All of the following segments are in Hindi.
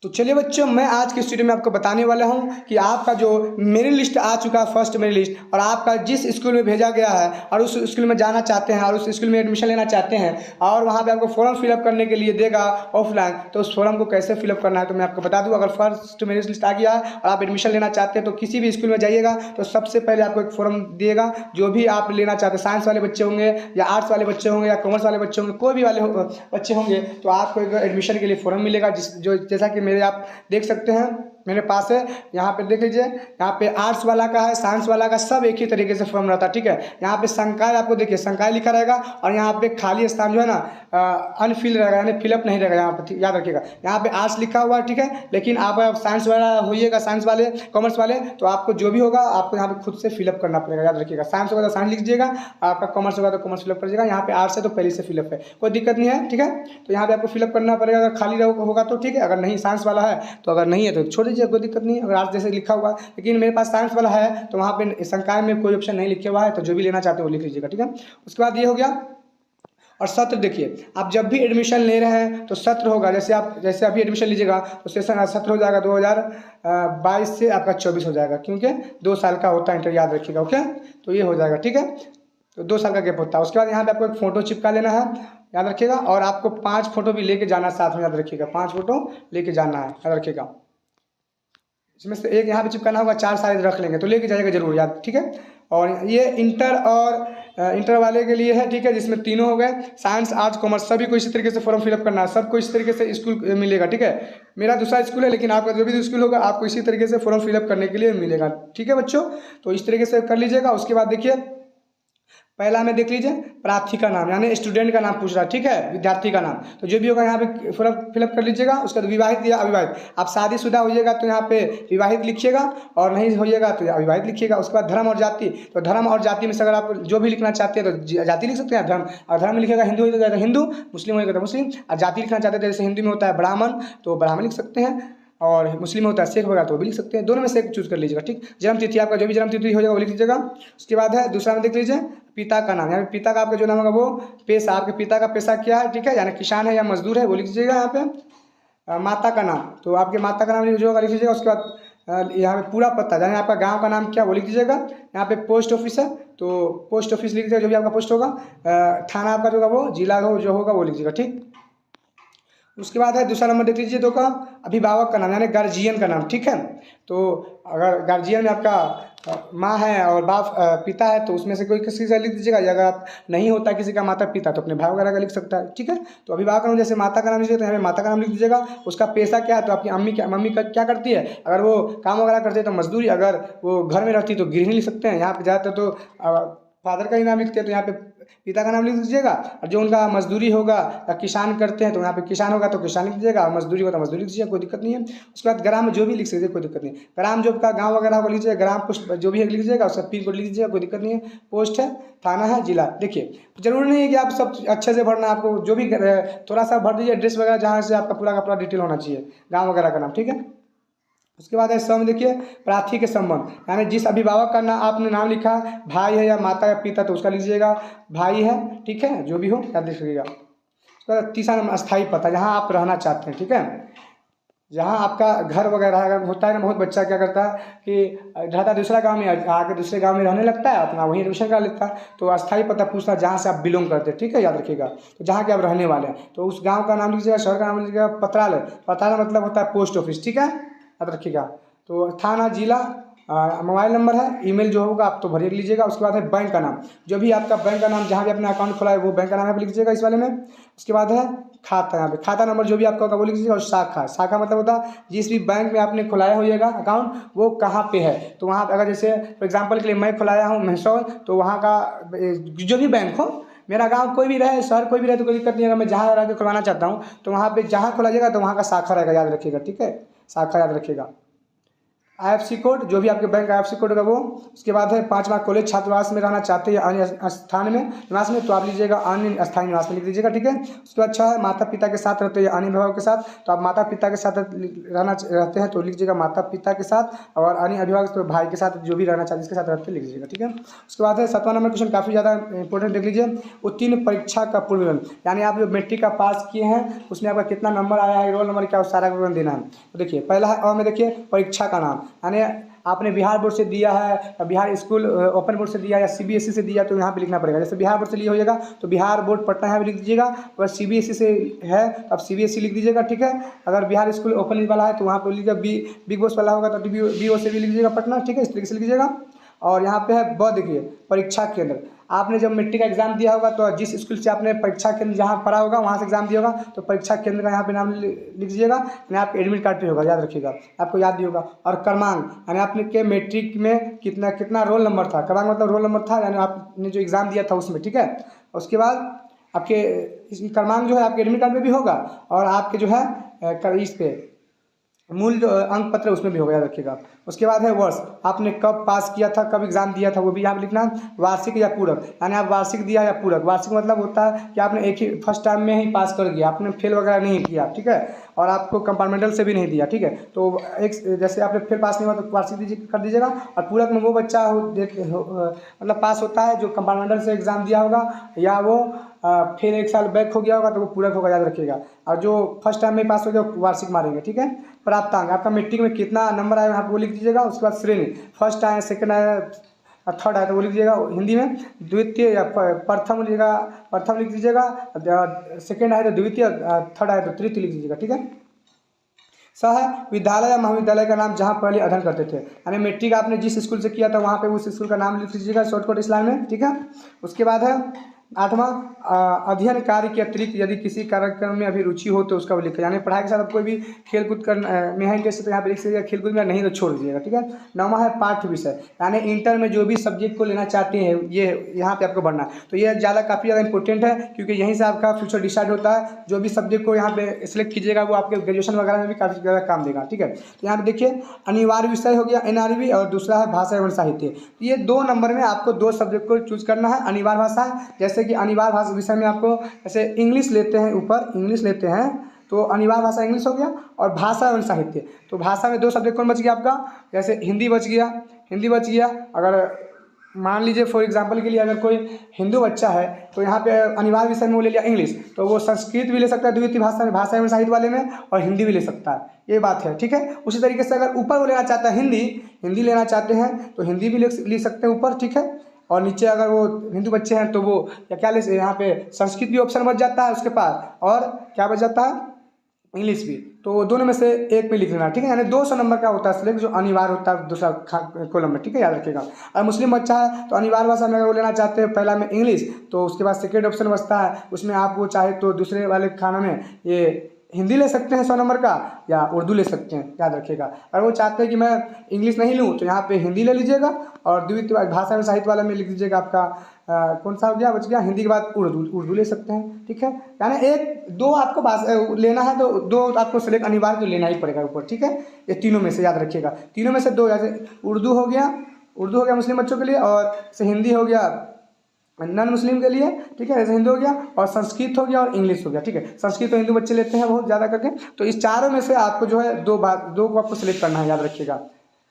तो चलिए बच्चों, मैं आज के इस वीडियो में आपको बताने वाला हूं कि आपका जो मेरिट लिस्ट आ चुका है, फर्स्ट मेरिट लिस्ट, और आपका जिस स्कूल में भेजा गया है और उस स्कूल में जाना चाहते हैं और उस स्कूल में एडमिशन लेना चाहते हैं और वहां पे आपको फॉर्म फिलअप करने के लिए देगा ऑफलाइन, तो उस फॉर्म को कैसे फिलअप करना है तो मैं आपको बता दूँ। अगर फर्स्ट मेरिट लिस्ट आ गया है और आप एडमिशन लेना चाहते हैं तो किसी भी स्कूल में जाइएगा तो सबसे पहले आपको एक फॉर्म दिएगा, जो भी आप लेना चाहते हैं, साइंस वाले बच्चे होंगे या आर्ट्स वाले बच्चे होंगे या कॉमर्स वाले बच्चे होंगे, कोई भी बच्चे होंगे, तो आपको एक एडमिशन के लिए फॉर्म मिलेगा। जैसा कि मेरे आप देख सकते हैं मेरे पास है, यहाँ पे देख लीजिए, यहाँ पे आर्ट्स वाला का है, साइंस वाला का, सब एक ही तरीके से फॉर्म रहता है। ठीक है, यहाँ पे संकाय आपको देखिए संकाय लिखा रहेगा और यहाँ पे खाली स्थान जो है ना अनफिल रहेगा, यानी फिलअप नहीं रहेगा। यहाँ पे याद रखिएगा, यहाँ पे आर्ट्स लिखा हुआ है। ठीक है, लेकिन आप साइंस वाला होइएगा, साइंस वाले कॉमर्स वाले, तो आपको जो भी होगा आपको यहाँ पे खुद से फिलअप करना पड़ेगा। याद रखिएगा, साइंस होगा तो साइंस लिख दीजिएगा, आपका कॉमर्स होगा तो कॉमर्स फिलअप करिएगा। यहाँ पे आर्ट्स है तो पहले से फिलअप है, कोई दिक्कत नहीं है। ठीक है, तो यहाँ पे आपको फिलअप करना पड़ेगा, अगर खाली होगा तो ठीक है, अगर नहीं साइंस वाला है तो, अगर नहीं है तो छोड़ दीजिए, कोई दिक्कत नहीं है। अगर आर्ट्स जैसे लिखा हुआ, लेकिन मेरे पास साइंस वाला है तो वहाँ पे संकाय में कोई ऑप्शन नहीं लिखे हुआ है, तो जो भी लेना चाहते हो वो लिख लीजिएगा। ठीक है, उसके बाद ये हो गया। और सत्र देखिए, आप जब भी एडमिशन ले रहे हैं तो सत्र होगा, जैसे अभी एडमिशन लीजिएगा तो सेशन सत्र हो जाएगा 2022 से आपका 24 हो जाएगा, क्योंकि 2 साल का होता है इंटर, याद रखिएगा। ओके, तो ये हो जाएगा। ठीक है, तो 2 साल का गैप होता है। उसके बाद यहाँ पे आपको एक फ़ोटो चिपका लेना है, याद रखिएगा, और आपको 5 फोटो भी लेके जाना साथ में, याद रखिएगा, 5 फोटो लेके जाना है, याद रखिएगा। इसमें से एक यहाँ पे चिपकाना होगा, 4 साइज रख लेंगे तो लेके जाइएगा जरूर, याद। ठीक है, और ये इंटर वाले के लिए है। ठीक है, जिसमें तीनों हो गए, साइंस आर्ट्स कॉमर्स, सभी को इसी तरीके से फॉर्म फिलअप करना है, सबको इस तरीके से स्कूल मिलेगा। ठीक है, मेरा दूसरा स्कूल है, लेकिन आपका जो भी स्कूल होगा आपको इसी तरीके से फॉर्म फिलअप करने के लिए मिलेगा। ठीक है बच्चों, तो इस तरीके से कर लीजिएगा। उसके बाद देखिए, पहला में देख लीजिए, प्रार्थी का नाम, यानी स्टूडेंट का नाम पूछ रहा है। ठीक है, विद्यार्थी का नाम, तो जो भी होगा यहाँ पे फिलअप कर लीजिएगा। उसके बाद विवाहित या अविवाहित, आप शादीशुदा होइएगा तो यहाँ पे विवाहित लिखिएगा, और नहीं होइएगा तो अविवाहित लिखिएगा। उसके बाद धर्म और जाति, तो धर्म और जाति में से अगर आप जो भी लिखना चाहते हैं तो जाति लिख सकते हैं, धर्म, और धर्म में लिखिएगा हिंदू होगा तो हिंदू, मुस्लिम होगा तो मुस्लिम, और जाति लिखना चाहते हैं जैसे हिंदी में होता है ब्राह्मण तो ब्राह्मण लिख सकते हैं, और मुस्लिम होता है शेख वगैरह तो भी लिख सकते हैं, दोनों में से एक चूज कर लीजिएगा। ठीक, जन्म तिथि आपका जो भी जन्म तिथि हो जाएगा वो लिख लीजिएगा। उसके बाद है दूसरा में देख लीजिए, पिता का नाम, यानी पिता का आपका जो नाम होगा वो पेशा, आपके पिता का पेशा क्या है। ठीक है, यानी किसान है या मजदूर है वो लिख लीजिएगा यहाँ पे। माता का नाम, तो आपके माता का नाम लिख लीजिएगा। उसके बाद यहाँ पे पूरा पता, यानी आपका गाँव का नाम क्या वो लिख दीजिएगा। यहाँ पे पोस्ट ऑफिस है तो पोस्ट ऑफिस लिख दीजिएगा, जो भी आपका पोस्ट होगा। थाना आपका जो होगा वो, जिला जो होगा वो लिख दीजिएगा। ठीक, उसके बाद है दूसरा नंबर देख लीजिए, दो का अभिभावक का नाम, यानी गार्जियन का नाम। ठीक है, तो अगर गार्जियन में आपका माँ है और बाप पिता है तो उसमें से कोई किसी का लिख दीजिएगा, या अगर आप नहीं होता किसी का माता पिता तो अपने भाई वगैरह का लिख सकता है। ठीक है, तो अभिभावक का नाम, जैसे माता का नाम लिखिए तो यहाँ पे माता का नाम लिख दीजिएगा। उसका पेशा क्या है, तो आपकी मम्मी क्या करती है, अगर वो काम वगैरह करते हैं तो मजदूरी, अगर वो घर में रहती तो गृहिणी लिख सकते हैं। यहाँ पे ज़्यादातर तो फादर का ही नाम लिखते हैं, तो यहाँ पे पिता का नाम लिख दीजिएगा, और जो उनका मजदूरी होगा या किसान करते हैं तो यहाँ पे किसान होगा तो किसान लिख दीजिएगा, और मजदूरी होगा तो मजदूरी लिख दीजिएगा, कोई दिक्कत नहीं है। उसके बाद ग्राम में जो भी लिख सकते कोई दिक्कत नहीं, ग्राम जो आपका गाँव वगैरह होगा लिख दीजिएगा, ग्राम पोस्ट जो भी है लिख दीजिएगा, उसका पिन कोड लिख दीजिएगा, कोई दिक्कत नहीं है। पोस्ट है, थाना है, जिला। देखिए, जरूरी नहीं है कि आप सब अच्छे से भरना, आपको जो भी थोड़ा सा भर दीजिए, एड्रेस वगैरह जहाँ से आपका पूरा का पूरा डिटेल होना चाहिए, गाँव वगैरह का नाम। ठीक है, उसके बाद है संबंध, देखिए प्रार्थी के संबंध, यानी जिस अभिभावक का नाम आपने नाम लिखा, भाई है या माता या पिता, तो उसका लीजिएगा भाई है। ठीक है, जो भी हो याद रखिएगा। उसके बाद तीसरा नंबर अस्थाई पता, जहाँ आप रहना चाहते हैं। ठीक है, जहाँ आपका घर वगैरह होता है ना, बहुत बच्चा क्या करता है कि रहता दूसरा गांव में, आके दूसरे गांव में रहने लगता है, अपना वहीं एडमिशन करा लेता है, तो अस्थाई पता पूछता है जहाँ से आप बिलोंग करते हैं। ठीक है, याद रखिएगा, तो जहाँ के आप रहने वाले हैं तो उस गाँव का नाम लीजिएगा, शहर का नाम लीजिएगा। पत्रालय, पत्रालय मतलब होता है पोस्ट ऑफिस। ठीक है, याद रखिएगा। तो थाना, जिला, मोबाइल नंबर है, ईमेल जो होगा आप तो भर लीजिएगा। उसके बाद है बैंक का नाम, जो भी आपका बैंक का नाम जहाँ भी अपना अकाउंट खोला है वो बैंक का नाम है लिख लीजिएगा इस वाले में। उसके बाद है खाता, यहाँ पे खाता नंबर जो भी आपका होगा वो लिख लीजिएगा। और शाखा मतलब होता है जिस भी बैंक में आपने खुलाया होइएगा अकाउंट वो कहाँ पे है, तो वहाँ अगर जैसे फॉर एग्जाम्पल के लिए मैं खुलाया हूँ महसौल, तो वहाँ का जो भी बैंक हो, मेरा गांव कोई भी रहे, शहर कोई भी रहे तो कोई दिक्कत नहीं है। मैं जहाँ रह के खुलवाना चाहता हूँ तो वहाँ पे जहाँ खुलाइएगा तो वहाँ का शाखा रहेगा, याद रखिएगा। ठीक है, शाखा याद रखिएगा। IFSC कोड, जो भी आपके बैंक का IFSC कोड होगा वो। उसके बाद है 5वां कॉलेज छात्रावास में रहना चाहते हैं अन्य स्थान में निवास में, तो आप लीजिएगा अन्य स्थायी निवास में लिख दीजिएगा, ठीक है। उसके बाद 6 है माता पिता के साथ रहते हैं अन्य अभिभावक के साथ, तो आप माता पिता के साथ रहते हैं तो लीजिएगा माता पिता के साथ, और अन्य अभिभावक तो भाई के साथ जो भी रहना चाहते हैं इसके साथ रहते हैं लिख दीजिएगा, ठीक है। उसके बाद है 7वां नंबर क्वेश्चन, काफ़ी ज़्यादा इंपॉर्टेंट देख लीजिए। उत्तीर्ण परीक्षा का पूर्ण विवरण, यानी आप जो मैट्रिक का पास किए हैं उसमें आपका कितना नंबर आया है, रोल नंबर क्या, सारा विवरण देना है। तो देखिए पहला है और में देखिए परीक्षा का नाम, यानी आपने बिहार बोर्ड से दिया है, बिहार स्कूल ओपन बोर्ड से दिया या CBSE से दिया, तो यहाँ पे लिखना पड़ेगा। जैसे बिहार बोर्ड से लिया होगा तो बिहार बोर्ड पटना यहाँ पे लिख दीजिएगा, अगर CBSE से है तो आप CBSE लिख दीजिएगा, ठीक है। अगर बिहार स्कूल ओपन वाला है तो वहाँ पे लिखिएगा, बिग बॉस वाला होगा तो BO से भी लिख दीजिएगा पटना, ठीक है, इस तरीके से लिख दीजिएगा। और यहाँ पे है ब, देखिए परीक्षा केंद्र, आपने जब मैट्रिक का एग्जाम दिया होगा तो जिस स्कूल से आपने परीक्षा केंद्र जहाँ पढ़ा होगा वहाँ से एग्जाम दिया होगा तो परीक्षा केंद्र का यहाँ पे नाम लिख दीजिएगा, यानी आपके एडमिट कार्ड पे होगा, याद रखिएगा, आपको याद भी होगा। और क्रमांक, यानी आपने के मैट्रिक में कितना रोल नंबर था, क्रमांक मतलब रोल नंबर था, यानी आपने जो एग्जाम दिया था उसमें, ठीक है। उसके बाद आपके क्रमांक जो है आपके एडमिट कार्ड में भी होगा, और आपके जो है इस पे मूल जो अंक पत्र उसमें भी होगा, याद रखिएगा। उसके बाद है वर्ष, आपने कब पास किया था, कब एग्जाम दिया था वो भी यहाँ पे लिखना। वार्षिक या पूरक, यानी आप वार्षिक दिया या पूरक, वार्षिक मतलब होता है कि आपने एक ही फर्स्ट टाइम में ही पास कर दिया, आपने फेल वगैरह नहीं किया, ठीक है, और आपको कंपार्टमेंटल से भी नहीं दिया, ठीक है। तो एक जैसे आपने फेल पास नहीं हुआ तो वार्षिक कर दीजिएगा। और पूरक में वो बच्चा मतलब पास होता है जो कंपार्टमेंटल से एग्जाम दिया होगा या वो फिर 1 साल बैक हो गया होगा तो वो पूरक होगा, याद रखिएगा। और जो फर्स्ट टाइम में पास हो गया वार्षिक मारेंगे, ठीक है। प्राप्तांक, आपका मैट्रिक में कितना नंबर आया यहाँ पे वो लिख दीजिएगा। उसके बाद श्रेणी, फर्स्ट आया, सेकंड आया, थर्ड आया तो वो लिख दीजिएगा हिंदी में। द्वितीय या प्रथम लिखिएगा, प्रथम लिख दीजिएगा, सेकंड आया तो द्वितीय, थर्ड आया तो तृतीय लिख दीजिएगा, ठीक है। है विद्यालय या महाविद्यालय का नाम जहाँ पहले अध्ययन करते थे, यानी मैट्रिक आपने जिस स्कूल से किया था वहाँ पे उस स्कूल का नाम लिख लीजिएगा शॉर्टकट इस लाइन में, ठीक है। उसके बाद है 8वां अध्ययन कार्य के अतिरिक्त यदि किसी कार्यक्रम में अभी रुचि हो तो उसका वो लिखा, यानी पढ़ाई के साथ आप कोई भी खेलकूद कर में है इंटरेस्ट तो यहाँ पे लिख दीजिएगा खेलकूद में, नहीं तो छोड़ दीजिएगा, ठीक है। 9वां है पाठ्य विषय, यानी इंटर में जो भी सब्जेक्ट को लेना चाहते हैं ये यहाँ पे आपको बढ़ना है, तो ये काफ़ी ज़्यादा इंपॉर्टेंट है क्योंकि यहीं से आपका फ्यूचर डिसाइड होता है। जो भी सब्जेक्ट को यहाँ पे सिलेक्ट कीजिएगा वो आपके ग्रेजुएशन वगैरह में भी काफ़ी ज़्यादा काम देगा, ठीक है। तो यहाँ पे देखिए अनिवार्य विषय हो गया NRV, और दूसरा है भाषा एवं साहित्य। तो ये 2 नंबर में आपको 2 सब्जेक्ट को चूज करना है। अनिवार्य भाषा है, जैसे कि अनिवार्य भाषा विषय में आपको जैसे इंग्लिश लेते हैं, ऊपर इंग्लिश लेते हैं तो अनिवार्य भाषा इंग्लिश हो गया, और भाषा एवं साहित्य, तो भाषा में 2 सब्जेक्ट कौन बच गया आपका, जैसे हिंदी बच गया। अगर मान लीजिए फॉर एग्जांपल के लिए अगर कोई हिंदू बच्चा है तो यहाँ पे अनिवार्य विषय में वो ले लिया इंग्लिश, तो वो संस्कृत भी ले सकता है द्वितीय भाषा में, भाषा एवं साहित्य वाले में, और हिंदी भी ले सकता है, ये बात है, ठीक है। उसी तरीके से अगर ऊपर वो लेना चाहता है हिंदी लेना चाहते हैं तो हिंदी भी ले सकते हैं ऊपर, ठीक है। और नीचे अगर वो हिंदू बच्चे हैं तो वो क्या ले, यहाँ पे संस्कृत भी ऑप्शन बच जाता है उसके पास, और क्या बच जाता है, इंग्लिश भी। तो दोनों में से एक पे लिख लेना, ठीक है। यानी 200 नंबर का होता है सिलेक्ट, जो अनिवार्य होता है दूसरा कॉलम में, ठीक है, याद रखिएगा। और मुस्लिम बच्चा है तो अनिवार्य भाषा में अगर वो लेना चाहते हैं पहला में इंग्लिश, तो उसके बाद सेकेंड ऑप्शन बचता है, उसमें आप वो चाहे तो दूसरे वाले खाना में ये हिंदी ले सकते हैं 100 नंबर का, या उर्दू ले सकते हैं, याद रखिएगा। अगर वो चाहते हैं कि मैं इंग्लिश नहीं लूँ तो यहाँ पे हिंदी ले लीजिएगा, और द्वितीय भाषा में साहित्य वाला में लिख दीजिएगा आपका कौन सा हो गया, बच गया हिंदी के बाद उर्दू ले सकते हैं, ठीक है। यानी 1-2 आपको भाषा लेना है तो 2 आपको सिलेक्ट अनिवार्य तो लेना ही पड़ेगा ऊपर, ठीक है। ये तीनों में से याद रखिएगा, तीनों में से 2, जैसे उर्दू हो गया मुस्लिम बच्चों के लिए, और जैसे हिंदी हो गया नॉन मुस्लिम के लिए, ठीक है, जैसे हिंदी हो गया, और संस्कृत हो गया, और इंग्लिश हो गया, ठीक है। संस्कृत तो हिंदू बच्चे लेते हैं बहुत ज़्यादा करके, तो इस चारों में से आपको जो है 2 को आपको सिलेक्ट करना है, याद रखिएगा।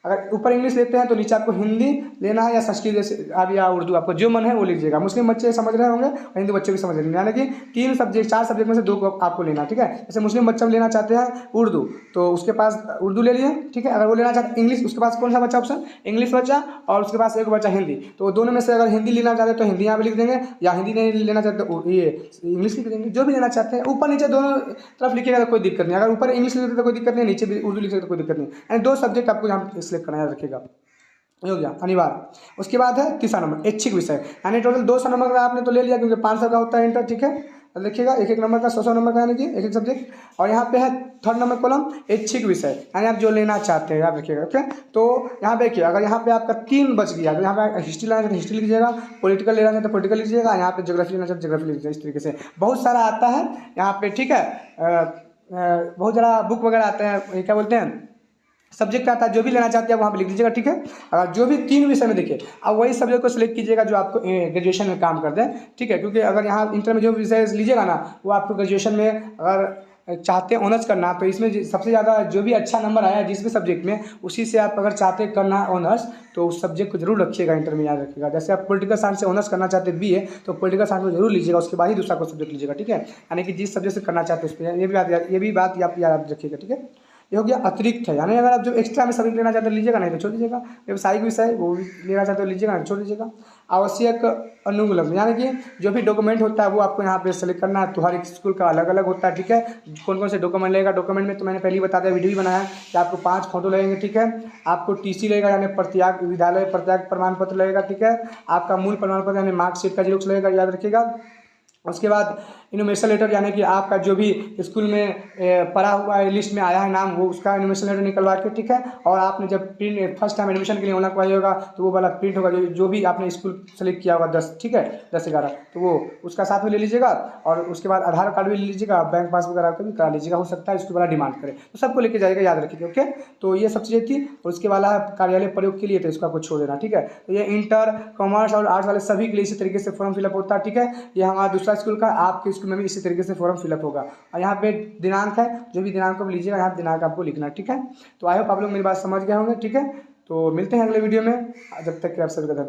अगर ऊपर इंग्लिश लेते हैं तो नीचे आपको हिंदी लेना है, या संस्कृत जैसे अब या उर्दू, आपको जो मन है वो लीजिएगा। मुस्लिम बच्चे समझ रहे होंगे और हिंदू बच्चे भी समझ रहे होंगे, यानी कि 4 सब्जेक्ट में से 2 को आपको लेना, ठीक है। जैसे मुस्लिम बच्चा लेना चाहते हैं उर्दू, तो उसके पास उर्दू ले लिए, ठीक है। अगर वो लेना चाहते हैं इंग्लिश, उसके पास कौन सा बच्चा ऑप्शन, इंग्लिश बच्चा, और उसके पास एक बच्चा हिंदी, तो दोनों में से अगर हिंदी लेना चाहते हैं तो हिंदी यहाँ पे लिख देंगे, या हिंदी नहीं लेना चाहते तो ये इंग्लिश लिख देंगे, जो भी लेना चाहते हैं। ऊपर नीचे दोनों तरफ लिखिएगा तो कोई दिक्कत नहीं, अगर ऊपर इंग्लिश लिखते तो कोई दिक्कत नहीं, नीचे भी उर्दू लिख सकते तो कोई दिक्कत नहीं, यानी 2 सब्जेक्ट आपको यहाँ सिलेक्ट करना, याद रखिएगा, हो गया अनिवार्य। उसके बाद है तीसरा नंबर ऐच्छिक विषय, यानी टोटल 200 नंबर का आपने तो ले लिया क्योंकि 500 का होता है इंटर, ठीक है। देखिएगा 1-1 नंबर का 100 नंबर का, यानी कि 1-1 सब्जेक्ट। और यहाँ पे है 3rd नंबर कॉलम ऐच्छिक विषय, यानी आप जो लेना चाहते हैं, याद रखिएगा, ओके। तो यहाँ पे देखिए अगर यहाँ पे आपका 3 बच गया तो यहाँ पे हिस्ट्री लेना चाहते हिस्ट्री लीजिएगा, पॉलिटिकल लेना चाहते पॉलिटिकल लीजिएगा, यहाँ पे ज्योग्राफी लेना चाहते ज्योग्राफी लीजिएगा। इस तरीके से बहुत सारा आता है यहाँ पे, ठीक है। बहुत ज़्यादा बुक वगैरह आते हैं, क्या बोलते हैं, सब्जेक्ट आता है, जो भी लेना चाहते हैं वहाँ पे लिख दीजिएगा, ठीक है। अगर जो भी 3 विषय में देखिए, अब वही सब्जेक्ट को सिलेक्ट कीजिएगा जो आपको ग्रेजुएशन में काम कर दें, ठीक है। क्योंकि अगर यहाँ इंटर में जो विषय लीजिएगा ना, वो आपको ग्रेजुएशन में अगर चाहते हैं ऑनर्स करना, तो इसमें सबसे ज़्यादा जो भी अच्छा नंबर आया जिस भी सब्जेक्ट में, उसी से आप अगर चाहते करना ऑनर्स, तो उस सब्जेक्ट को जरूर रखिएगा, इंटर में याद रखिएगा। जैसे आप पॉलिटिकल साइंस से ऑनर्स करना चाहते हैं बीए, तो पॉलिटिकल साइंस को जरूर लीजिएगा, उसके बाद ही दूसरा कोई सब्जेक्ट लीजिएगा, ठीक है। यानी कि जिस सब्जेक्ट से करना चाहते हैं उस पर, ये भी बात आप याद रखिएगा, ठीक है। ये हो गया अतिरिक्त है, यानी अगर आप जो एक्स्ट्रा में सब्जेक्ट लेना चाहते हैं लीजिएगा, नहीं तो छोड़ दीजिएगा। व्यावसायिक विषय वो भी लेना चाहते हो लीजिएगा, नहीं तो छोड़ दीजिएगा। आवश्यक अनुगुलम, यानी कि जो भी डॉक्यूमेंट होता है वो आपको यहाँ पे सेलेक्ट करना है, तो हर एक स्कूल का अलग अलग होता है, ठीक है। कौन कौन से डॉक्यूमेंट लगेगा, डॉक्यूमेंट में तो मैंने पहले ही बता दिया, वीडियो भी बनाया कि आपको 5 फोटो लगेंगे, ठीक है। आपको टीसी लगेगा, यानी प्रत्याग विद्यालय प्रत्याग प्रमाण पत्र लगेगा, ठीक है। आपका मूल प्रमाण पत्र यानी मार्कशीट का जेरोक्स लगेगा, याद रखिएगा। उसके बाद इनोमेशन लेटर, यानी कि आपका जो भी स्कूल में पढ़ा हुआ है, लिस्ट में आया है नाम, वो उसका इनोमेशन लेटर निकलवा के, ठीक है। और आपने जब प्रिंट फर्स्ट टाइम एडमिशन के लिए ऑनलाइन करवाई होगा, तो वो वाला प्रिंट होगा जो भी आपने स्कूल सेलेक्ट किया होगा 10, ठीक है, 10-11, तो वो उसका साथ में ले लीजिएगा। और उसके बाद आधार कार्ड भी ले लीजिएगा, बैंक पासबुक वगैरह का भी करा लीजिएगा, हो सकता है स्कूल वाला डिमांड करे, तो सबको लेके जाएगा, याद रखिएगा, ओके। तो ये सब चीज़ें थी। और उसके वाला कार्यालय प्रयोग के लिए, तो इसको आपको छोड़ देना, ठीक है। तो ये इंटर, कॉमर्स और आर्ट्स वाले सभी के लिए इसी तरीके से फॉर्म फिलअप होता है, ठीक है। ये हमारा दूसरा स्कूल का, आपके स्कूल में भी इसी तरीके से फॉर्म फिलअप होगा। और यहाँ पे दिनांक है, जो भी दिनांक को लीजिएगा, यहाँ दिनांक आपको लिखना है, ठीक है। तो आई होप आप लोग मेरी बात समझ गए होंगे, ठीक है। तो मिलते हैं अगले वीडियो में, जब तक कि आप सभी का धन्यवाद।